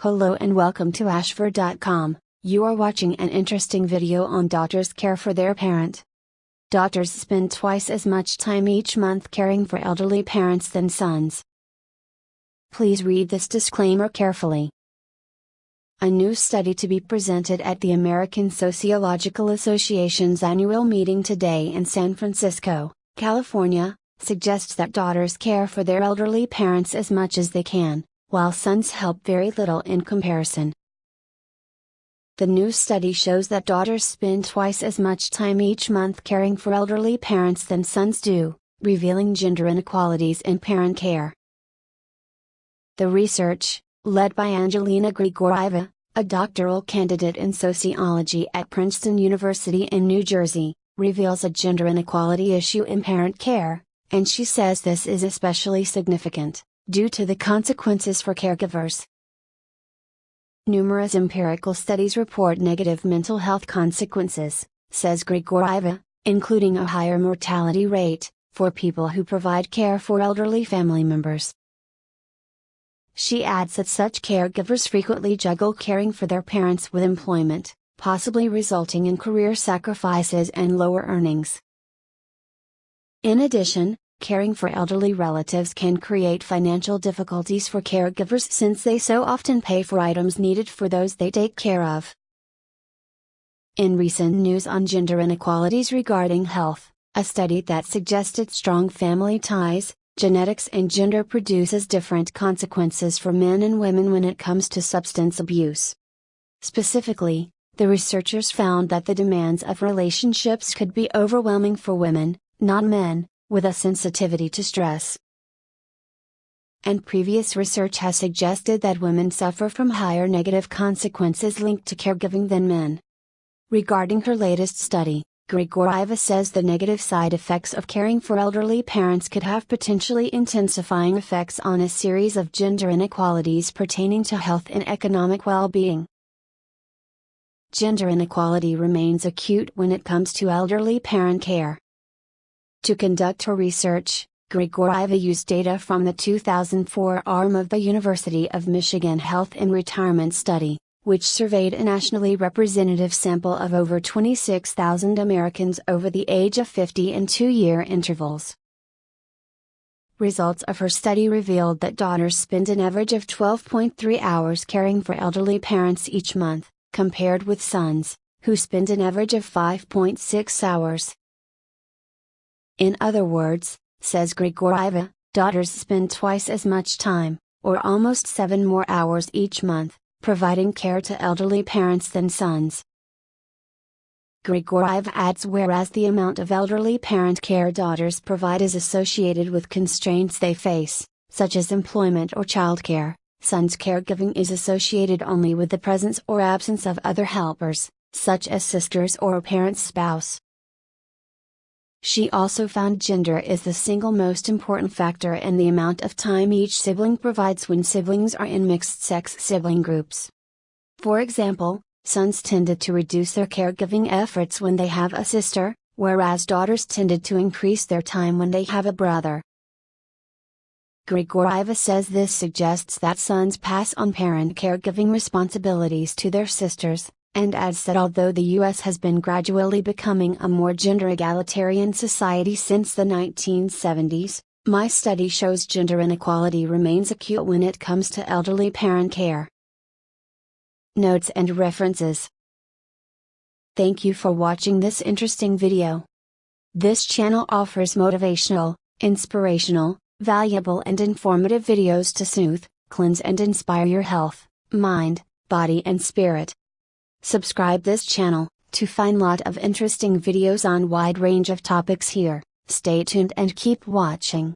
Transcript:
Hello and welcome to Ashford.com. You are watching an interesting video on daughters' care for their parent. Daughters spend twice as much time each month caring for elderly parents than sons. Please read this disclaimer carefully. A new study to be presented at the American Sociological Association's annual meeting today in San Francisco, California, suggests that daughters care for their elderly parents as much as they can, while sons help very little in comparison. The new study shows that daughters spend twice as much time each month caring for elderly parents than sons do, revealing gender inequalities in parent care. The research, led by Angelina Grigorieva, a doctoral candidate in sociology at Princeton University in New Jersey, reveals a gender inequality issue in parent care, and she says this is especially significant due to the consequences for caregivers. Numerous empirical studies report negative mental health consequences, says Grigorieva, including a higher mortality rate for people who provide care for elderly family members. She adds that such caregivers frequently juggle caring for their parents with employment, possibly resulting in career sacrifices and lower earnings. In addition, caring for elderly relatives can create financial difficulties for caregivers since they so often pay for items needed for those they take care of. In recent news on gender inequalities regarding health, a study that suggested strong family ties, genetics and gender produces different consequences for men and women when it comes to substance abuse. Specifically, the researchers found that the demands of relationships could be overwhelming for women, not men, with a sensitivity to stress. And previous research has suggested that women suffer from higher negative consequences linked to caregiving than men. Regarding her latest study, Grigorieva says the negative side effects of caring for elderly parents could have potentially intensifying effects on a series of gender inequalities pertaining to health and economic well-being. Gender inequality remains acute when it comes to elderly parent care. To conduct her research, Grigorieva used data from the 2004 arm of the University of Michigan Health and Retirement Study, which surveyed a nationally representative sample of over 26,000 Americans over the age of 50 in 2-year intervals. Results of her study revealed that daughters spend an average of 12.3 hours caring for elderly parents each month, compared with sons, who spend an average of 5.6 hours. In other words, says Grigorieva, daughters spend twice as much time, or almost 7 more hours each month, providing care to elderly parents than sons. Grigorieva adds whereas the amount of elderly parent care daughters provide is associated with constraints they face, such as employment or childcare, sons' caregiving is associated only with the presence or absence of other helpers, such as sisters or a parent's spouse. She also found gender is the single most important factor in the amount of time each sibling provides when siblings are in mixed-sex sibling groups. For example, sons tended to reduce their caregiving efforts when they have a sister, whereas daughters tended to increase their time when they have a brother. Grigorieva says this suggests that sons pass on parent caregiving responsibilities to their sisters, and adds that although the U.S. has been gradually becoming a more gender egalitarian society since the 1970s, my study shows gender inequality remains acute when it comes to elderly parent care. Notes and references. Thank you for watching this interesting video. This channel offers motivational, inspirational, valuable and informative videos to soothe, cleanse and inspire your health, mind, body and spirit. Subscribe this channel, to find lot of interesting videos on wide range of topics here. Stay tuned and keep watching.